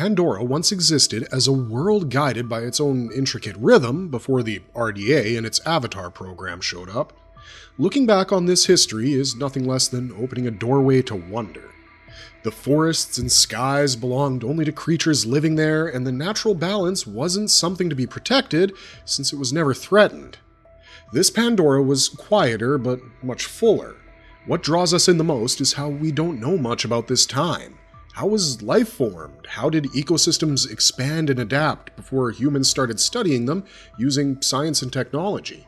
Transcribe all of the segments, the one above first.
Pandora once existed as a world guided by its own intricate rhythm before the RDA and its Avatar program showed up. Looking back on this history is nothing less than opening a doorway to wonder. The forests and skies belonged only to creatures living there, and the natural balance wasn't something to be protected since it was never threatened. This Pandora was quieter but much fuller. What draws us in the most is how we don't know much about this time. How was life formed? How did ecosystems expand and adapt before humans started studying them using science and technology?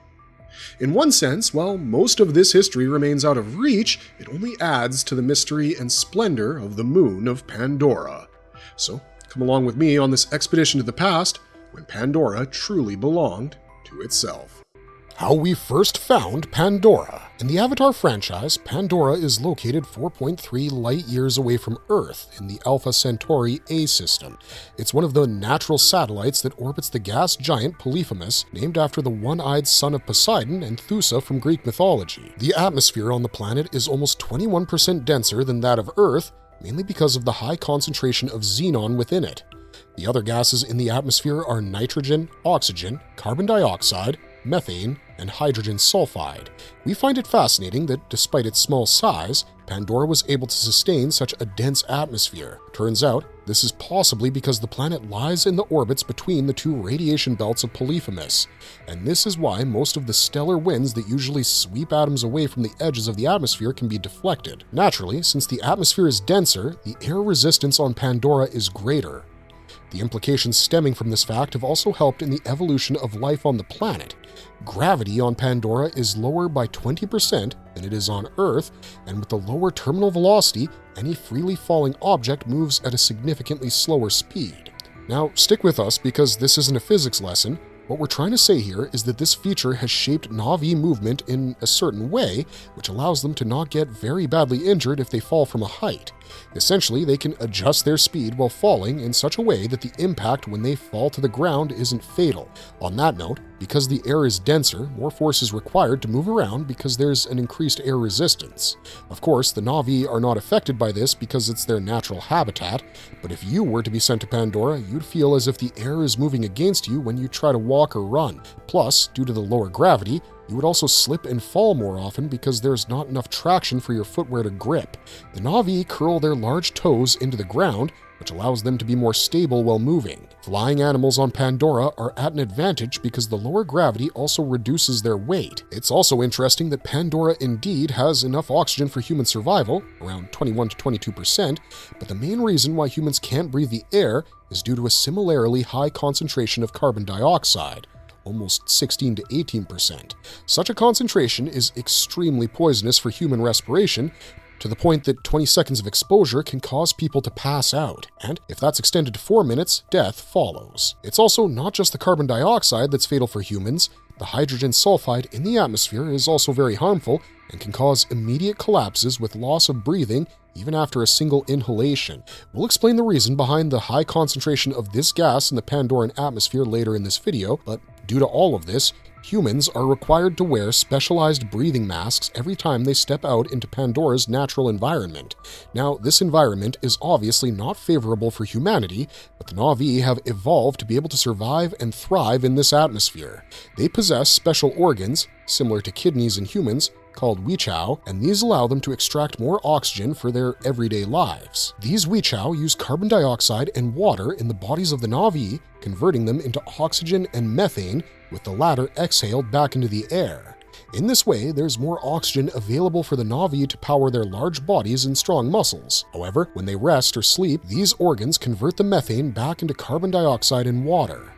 In one sense, while most of this history remains out of reach, it only adds to the mystery and splendor of the moon of Pandora. So, come along with me on this expedition to the past, when Pandora truly belonged to itself. How we first found Pandora. In the Avatar franchise, Pandora is located 4.3 light-years away from Earth in the Alpha Centauri A system. It's one of the natural satellites that orbits the gas giant Polyphemus, named after the one-eyed son of Poseidon and Thusa from Greek mythology. The atmosphere on the planet is almost 21% denser than that of Earth, mainly because of the high concentration of xenon within it. The other gases in the atmosphere are nitrogen, oxygen, carbon dioxide, methane, and hydrogen sulfide. We find it fascinating that despite its small size, Pandora was able to sustain such a dense atmosphere. Turns out, this is possibly because the planet lies in the orbits between the two radiation belts of Polyphemus, and this is why most of the stellar winds that usually sweep atoms away from the edges of the atmosphere can be deflected. Naturally, since the atmosphere is denser, the air resistance on Pandora is greater. The implications stemming from this fact have also helped in the evolution of life on the planet. Gravity on Pandora is lower by 20% than it is on Earth, and with the lower terminal velocity, any freely falling object moves at a significantly slower speed. Now, stick with us because this isn't a physics lesson. What we're trying to say here is that this feature has shaped Na'vi movement in a certain way, which allows them to not get very badly injured if they fall from a height. Essentially, they can adjust their speed while falling in such a way that the impact when they fall to the ground isn't fatal. On that note, because the air is denser, more force is required to move around because there's an increased air resistance. Of course, the Na'vi are not affected by this because it's their natural habitat, but if you were to be sent to Pandora, you'd feel as if the air is moving against you when you try to walk or run. Plus, due to the lower gravity, you would also slip and fall more often because there's not enough traction for your footwear to grip. The Na'vi curl their large toes into the ground, which allows them to be more stable while moving. Flying animals on Pandora are at an advantage because the lower gravity also reduces their weight. It's also interesting that Pandora indeed has enough oxygen for human survival, around 21 to 22%, but the main reason why humans can't breathe the air is due to a similarly high concentration of carbon dioxide, almost 16 to 18%. Such a concentration is extremely poisonous for human respiration, to the point that 20 seconds of exposure can cause people to pass out, and if that's extended to 4 minutes, death follows. It's also not just the carbon dioxide that's fatal for humans. The hydrogen sulfide in the atmosphere is also very harmful and can cause immediate collapses with loss of breathing even after a single inhalation. We'll explain the reason behind the high concentration of this gas in the Pandoran atmosphere later in this video, but due to all of this, humans are required to wear specialized breathing masks every time they step out into Pandora's natural environment. Now, this environment is obviously not favorable for humanity, but the Na'vi have evolved to be able to survive and thrive in this atmosphere. They possess special organs, similar to kidneys in humans, called Weichao, and these allow them to extract more oxygen for their everyday lives. These Weichao use carbon dioxide and water in the bodies of the Na'vi, converting them into oxygen and methane, with the latter exhaled back into the air. In this way, there's more oxygen available for the Na'vi to power their large bodies and strong muscles. However, when they rest or sleep, these organs convert the methane back into carbon dioxide and water.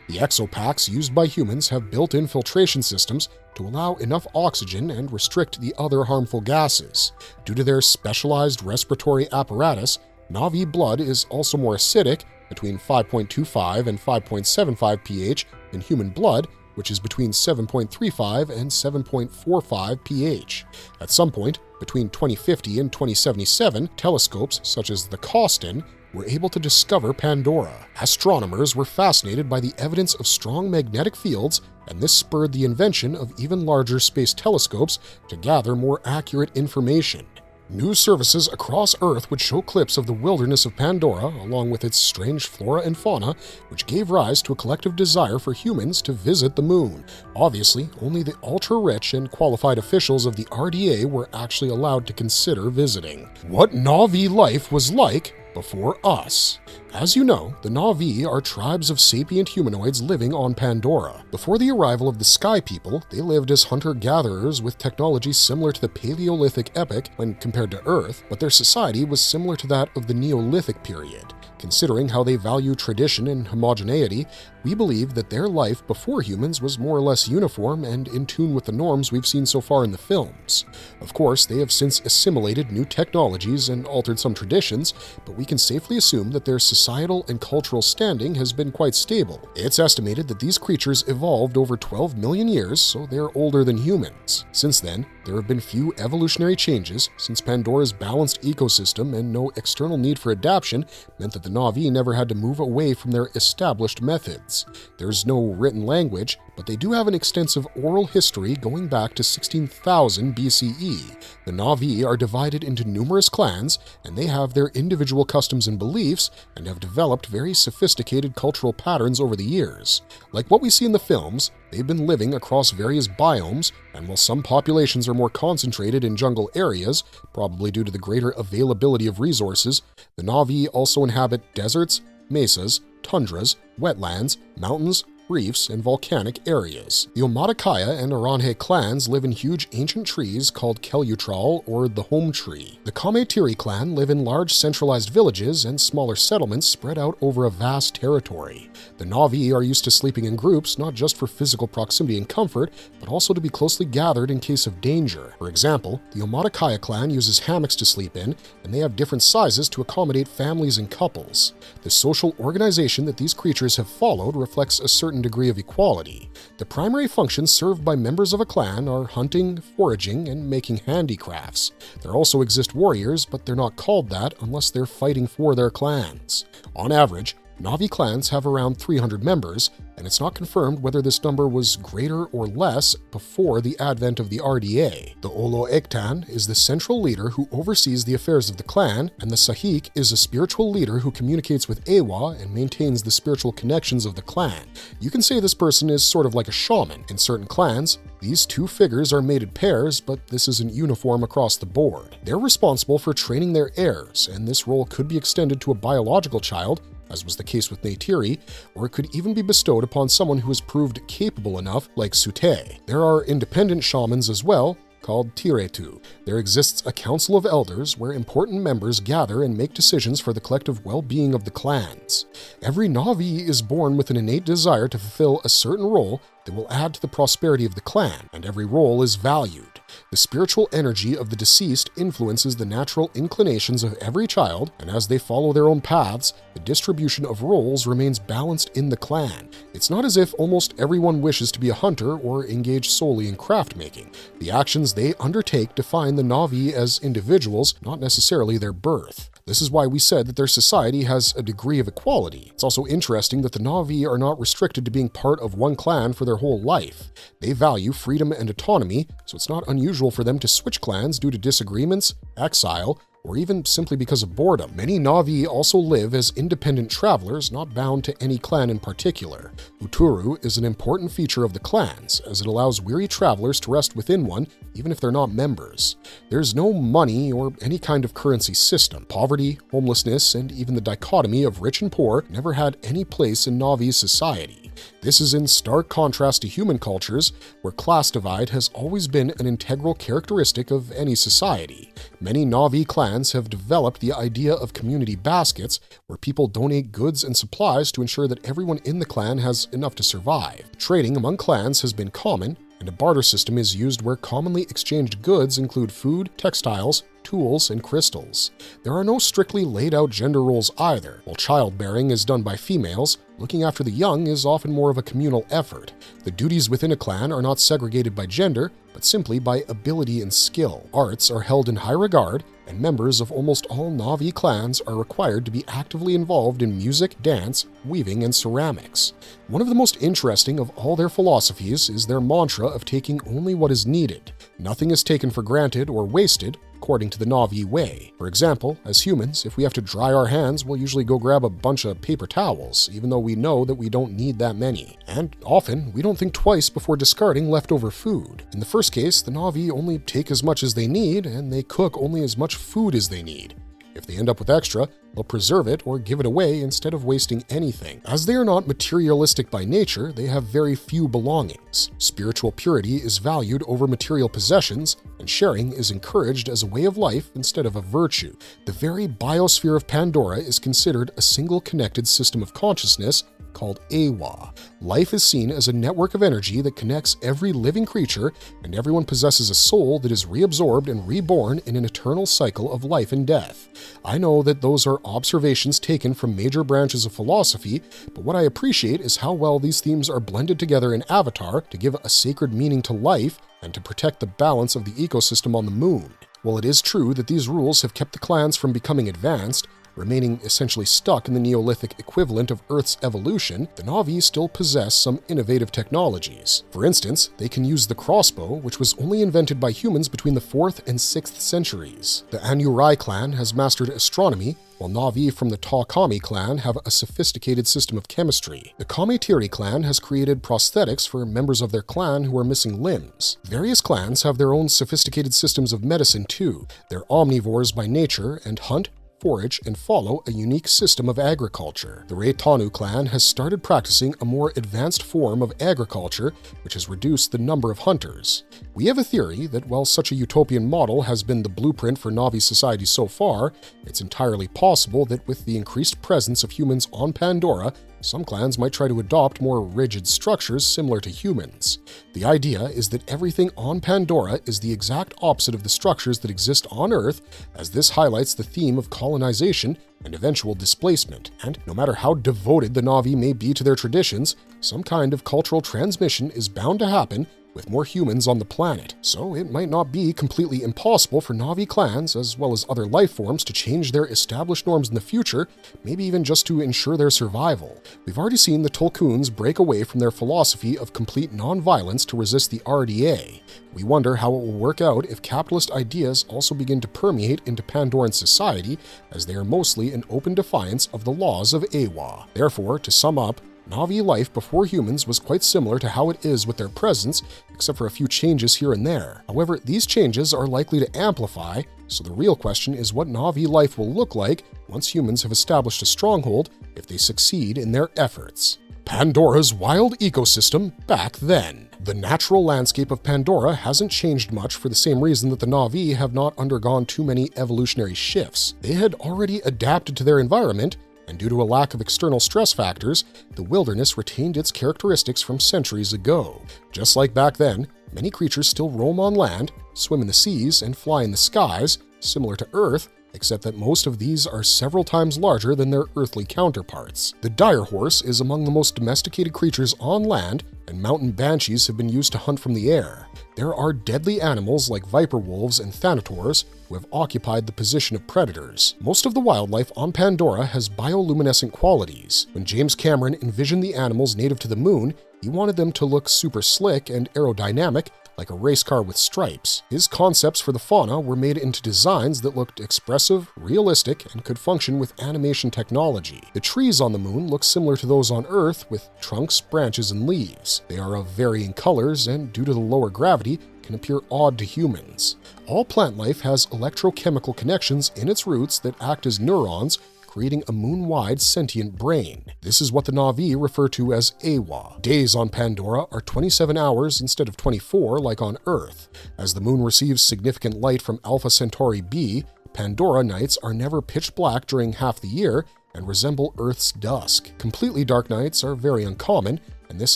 The exopacks used by humans have built-in filtration systems to allow enough oxygen and restrict the other harmful gases. Due to their specialized respiratory apparatus, Na'vi blood is also more acidic, between 5.25 and 5.75 pH, than human blood, which is between 7.35 and 7.45 pH. At some point, between 2050 and 2077, telescopes such as the Coston were able to discover Pandora. Astronomers were fascinated by the evidence of strong magnetic fields, and this spurred the invention of even larger space telescopes to gather more accurate information. News services across Earth would show clips of the wilderness of Pandora, along with its strange flora and fauna, which gave rise to a collective desire for humans to visit the moon. Obviously, only the ultra-rich and qualified officials of the RDA were actually allowed to consider visiting. What Na'vi life was like before us. As you know, the Na'vi are tribes of sapient humanoids living on Pandora. Before the arrival of the Sky People, they lived as hunter-gatherers with technology similar to the Paleolithic epoch when compared to Earth, but their society was similar to that of the Neolithic period. Considering how they value tradition and homogeneity, we believe that their life before humans was more or less uniform and in tune with the norms we've seen so far in the films. Of course, they have since assimilated new technologies and altered some traditions, but we can safely assume that their societal and cultural standing has been quite stable. It's estimated that these creatures evolved over 12 million years, so they're older than humans. Since then, there have been few evolutionary changes, since Pandora's balanced ecosystem and no external need for adaptation meant that the Na'vi never had to move away from their established methods. There's no written language, but they do have an extensive oral history going back to 16,000 BCE. The Na'vi are divided into numerous clans, and they have their individual customs and beliefs, and have developed very sophisticated cultural patterns over the years. Like what we see in the films, they've been living across various biomes, and while some populations are more concentrated in jungle areas, probably due to the greater availability of resources, the Na'vi also inhabit deserts, mesas, tundras, wetlands, mountains, reefs, and volcanic areas. The Omaticaya and Aranhe clans live in huge ancient trees called Kelutral, or the home tree. The Kametiri clan live in large centralized villages and smaller settlements spread out over a vast territory. The Na'vi are used to sleeping in groups, not just for physical proximity and comfort, but also to be closely gathered in case of danger. For example, the Omaticaya clan uses hammocks to sleep in, and they have different sizes to accommodate families and couples. The social organization that these creatures have followed reflects a certain degree of equality. The primary functions served by members of a clan are hunting, foraging, and making handicrafts. There also exist warriors, but they're not called that unless they're fighting for their clans. On average, Na'vi clans have around 300 members, and it's not confirmed whether this number was greater or less before the advent of the RDA. The Olo Ektan is the central leader who oversees the affairs of the clan, and the Sahik is a spiritual leader who communicates with Ewa and maintains the spiritual connections of the clan. You can say this person is sort of like a shaman. In certain clans, these two figures are mated pairs, but this isn't uniform across the board. They're responsible for training their heirs, and this role could be extended to a biological child, as was the case with Neytiri, or it could even be bestowed upon someone who is proved capable enough, like Sute. There are independent shamans as well, called Tiretu. There exists a council of elders where important members gather and make decisions for the collective well-being of the clans. Every Na'vi is born with an innate desire to fulfill a certain role that will add to the prosperity of the clan, and every role is valued. The spiritual energy of the deceased influences the natural inclinations of every child, and as they follow their own paths, the distribution of roles remains balanced in the clan. It's not as if almost everyone wishes to be a hunter or engage solely in craft making. The actions they undertake define the Na'vi as individuals, not necessarily their birth. This is why we said that their society has a degree of equality. It's also interesting that the Na'vi are not restricted to being part of one clan for their whole life. They value freedom and autonomy, so it's not unusual for them to switch clans due to disagreements, exile, or even simply because of boredom. Many Na'vi also live as independent travelers, not bound to any clan in particular. Uturu is an important feature of the clans, as it allows weary travelers to rest within one, even if they're not members. There's no money or any kind of currency system. Poverty, homelessness, and even the dichotomy of rich and poor never had any place in Na'vi society. This is in stark contrast to human cultures, where class divide has always been an integral characteristic of any society. Many Na'vi clans have developed the idea of community baskets, where people donate goods and supplies to ensure that everyone in the clan has enough to survive. Trading among clans has been common, and a barter system is used where commonly exchanged goods include food, textiles, tools, and crystals. There are no strictly laid out gender roles either. While childbearing is done by females, looking after the young is often more of a communal effort. The duties within a clan are not segregated by gender, but simply by ability and skill. Arts are held in high regard, and members of almost all Na'vi clans are required to be actively involved in music, dance, weaving, and ceramics. One of the most interesting of all their philosophies is their mantra of taking only what is needed. Nothing is taken for granted or wasted, according to the Na'vi way. For example, as humans, if we have to dry our hands, we'll usually go grab a bunch of paper towels, even though we know that we don't need that many. And often, we don't think twice before discarding leftover food. In the first case, the Na'vi only take as much as they need, and they cook only as much food as they need. If they end up with extra, they'll preserve it or give it away instead of wasting anything. As they are not materialistic by nature, they have very few belongings. Spiritual purity is valued over material possessions, and sharing is encouraged as a way of life instead of a virtue. The very biosphere of Pandora is considered a single connected system of consciousness called Awa. Life is seen as a network of energy that connects every living creature, and everyone possesses a soul that is reabsorbed and reborn in an eternal cycle of life and death. I know that those are observations taken from major branches of philosophy, but what I appreciate is how well these themes are blended together in Avatar to give a sacred meaning to life and to protect the balance of the ecosystem on the moon. While it is true that these rules have kept the clans from becoming advanced, remaining essentially stuck in the Neolithic equivalent of Earth's evolution, the Na'vi still possess some innovative technologies. For instance, they can use the crossbow, which was only invented by humans between the 4th and 6th centuries. The Anurai clan has mastered astronomy, while Na'vi from the Ta-Kami clan have a sophisticated system of chemistry. The Kametiri clan has created prosthetics for members of their clan who are missing limbs. Various clans have their own sophisticated systems of medicine too. They're omnivores by nature and hunt, forage, and follow a unique system of agriculture. The Reitanu clan has started practicing a more advanced form of agriculture, which has reduced the number of hunters. We have a theory that while such a utopian model has been the blueprint for Na'vi society so far, it's entirely possible that with the increased presence of humans on Pandora, some clans might try to adopt more rigid structures similar to humans. The idea is that everything on Pandora is the exact opposite of the structures that exist on Earth, as this highlights the theme of colonization and eventual displacement. And no matter how devoted the Na'vi may be to their traditions, some kind of cultural transmission is bound to happen with more humans on the planet. So it might not be completely impossible for Na'vi clans, as well as other life forms, to change their established norms in the future, maybe even just to ensure their survival. We've already seen the Tulkuns break away from their philosophy of complete non-violence to resist the RDA. We wonder how it will work out if capitalist ideas also begin to permeate into Pandoran society, as they are mostly in open defiance of the laws of Awa. Therefore, to sum up, Na'vi life before humans was quite similar to how it is with their presence, except for a few changes here and there. However, these changes are likely to amplify, so the real question is what Na'vi life will look like once humans have established a stronghold if they succeed in their efforts. Pandora's wild ecosystem back then. The natural landscape of Pandora hasn't changed much for the same reason that the Na'vi have not undergone too many evolutionary shifts. They had already adapted to their environment, and due to a lack of external stress factors, the wilderness retained its characteristics from centuries ago. Just like back then, many creatures still roam on land, swim in the seas, and fly in the skies, similar to Earth, except that most of these are several times larger than their earthly counterparts. The dire horse is among the most domesticated creatures on land, and mountain banshees have been used to hunt from the air. There are deadly animals like viper wolves and thanators who have occupied the position of predators. Most of the wildlife on Pandora has bioluminescent qualities. When James Cameron envisioned the animals native to the moon, he wanted them to look super slick and aerodynamic, like a race car with stripes. His concepts for the fauna were made into designs that looked expressive, realistic, and could function with animation technology. The trees on the moon look similar to those on Earth, with trunks, branches, and leaves. They are of varying colors and, due to the lower gravity, can appear odd to humans. All plant life has electrochemical connections in its roots that act as neurons, creating a moon-wide sentient brain. This is what the Na'vi refer to as Awa. Days on Pandora are 27 hours instead of 24 like on Earth. As the moon receives significant light from Alpha Centauri b, Pandora nights are never pitch black during half the year and resemble Earth's dusk. Completely dark nights are very uncommon, and this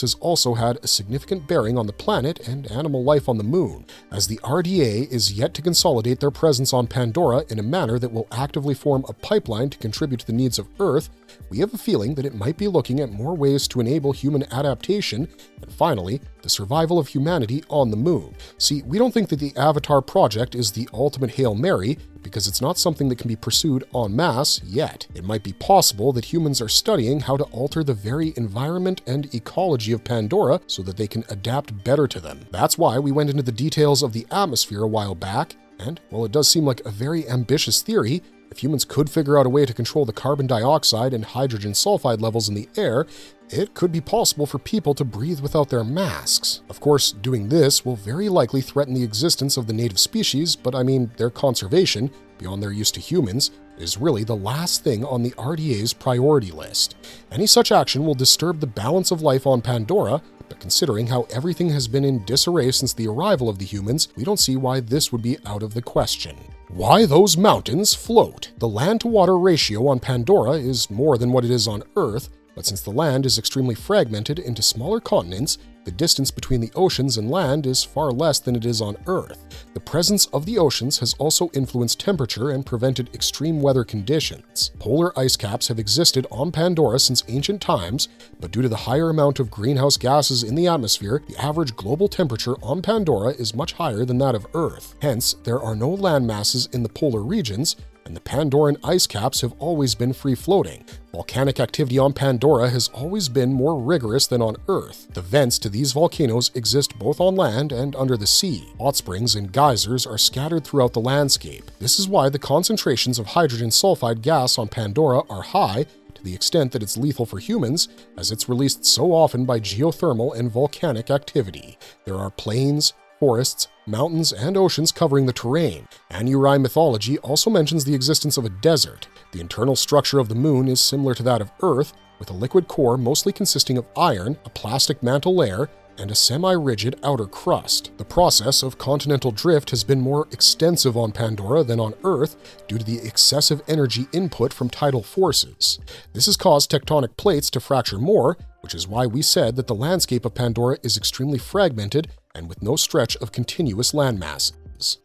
has also had a significant bearing on the planet and animal life on the moon, as the RDA is yet to consolidate their presence on Pandora in a manner that will actively form a pipeline to contribute to the needs of Earth. We have a feeling that it might be looking at more ways to enable human adaptation, and finally, the survival of humanity on the moon. See, we don't think that the Avatar project is the ultimate Hail Mary, because it's not something that can be pursued en masse yet. It might be possible that humans are studying how to alter the very environment and ecology ecology of Pandora so that they can adapt better to them. That's why we went into the details of the atmosphere a while back, and while it does seem like a very ambitious theory, if humans could figure out a way to control the carbon dioxide and hydrogen sulfide levels in the air, it could be possible for people to breathe without their masks. Of course, doing this will very likely threaten the existence of the native species, but I mean, their conservation, beyond their use to humans, is really the last thing on the RDA's priority list. Any such action will disturb the balance of life on Pandora, but considering how everything has been in disarray since the arrival of the humans, we don't see why this would be out of the question. Why those mountains float? The land-to-water ratio on Pandora is more than what it is on Earth, but since the land is extremely fragmented into smaller continents, the distance between the oceans and land is far less than it is on Earth. The presence of the oceans has also influenced temperature and prevented extreme weather conditions. Polar ice caps have existed on Pandora since ancient times, but due to the higher amount of greenhouse gases in the atmosphere, the average global temperature on Pandora is much higher than that of Earth. Hence, there are no land masses in the polar regions, and the Pandoran ice caps have always been free-floating. Volcanic activity on Pandora has always been more rigorous than on Earth. The vents to these volcanoes exist both on land and under the sea. Hot springs and geysers are scattered throughout the landscape. This is why the concentrations of hydrogen sulfide gas on Pandora are high, to the extent that it's lethal for humans, as it's released so often by geothermal and volcanic activity. There are plains, forests, mountains, and oceans covering the terrain. Anurai mythology also mentions the existence of a desert. The internal structure of the moon is similar to that of Earth, with a liquid core mostly consisting of iron, a plastic mantle layer, and a semi-rigid outer crust. The process of continental drift has been more extensive on Pandora than on Earth due to the excessive energy input from tidal forces. This has caused tectonic plates to fracture more, which is why we said that the landscape of Pandora is extremely fragmented and with no stretch of continuous landmasses.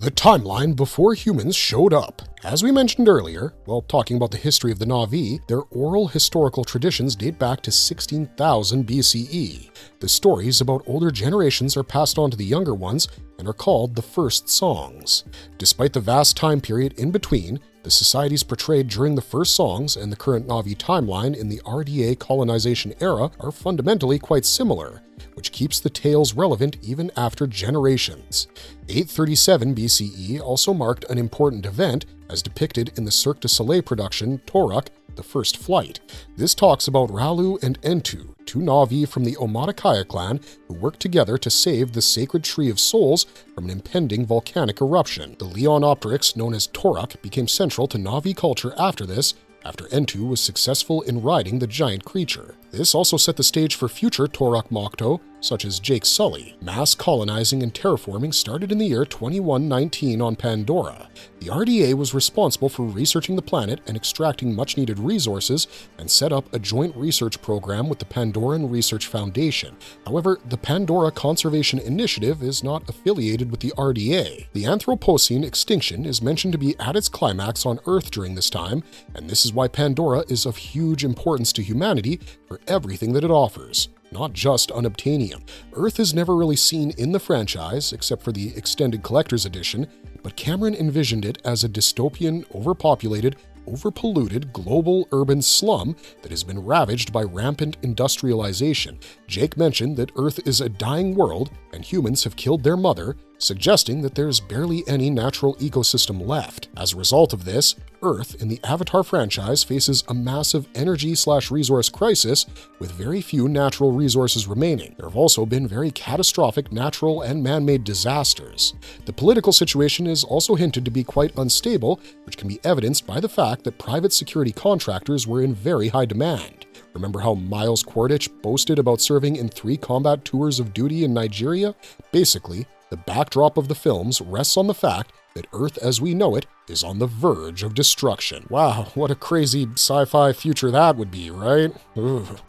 The timeline before humans showed up. As we mentioned earlier, while talking about the history of the Na'vi, their oral historical traditions date back to 16,000 BCE. The stories about older generations are passed on to the younger ones and are called the first songs. Despite the vast time period in between, the societies portrayed during the first songs and the current Na'vi timeline in the RDA colonization era are fundamentally quite similar, which keeps the tales relevant even after generations. 837 BCE also marked an important event, as depicted in the Cirque du Soleil production Toruk, The First Flight. This talks about Ralu and Entu, two Na'vi from the Omaticaya clan who worked together to save the sacred Tree of Souls from an impending volcanic eruption. The Leonopteryx, known as Toruk, became central to Na'vi culture after this, after Entu was successful in riding the giant creature. This also set the stage for future Toruk Mokto, such as Jake Sully. Mass colonizing and terraforming started in the year 2119 on Pandora. The RDA was responsible for researching the planet and extracting much-needed resources, and set up a joint research program with the Pandoran Research Foundation. However, the Pandora Conservation Initiative is not affiliated with the RDA. The Anthropocene extinction is mentioned to be at its climax on Earth during this time, and this is why Pandora is of huge importance to humanity for everything that it offers, not just unobtainium. Earth is never really seen in the franchise, except for the extended collector's edition, but Cameron envisioned it as a dystopian, overpopulated, overpolluted global urban slum that has been ravaged by rampant industrialization. Jake mentioned that Earth is a dying world and humans have killed their mother, suggesting that there's barely any natural ecosystem left. As a result of this, Earth in the Avatar franchise faces a massive energy/resource crisis with very few natural resources remaining. There have also been very catastrophic natural and man-made disasters. The political situation is also hinted to be quite unstable, which can be evidenced by the fact that private security contractors were in very high demand. Remember how Miles Quaritch boasted about serving in 3 combat tours of duty in Nigeria? Basically, the backdrop of the films rests on the fact that Earth as we know it is on the verge of destruction. Wow, what a crazy sci-fi future that would be, right? Ugh.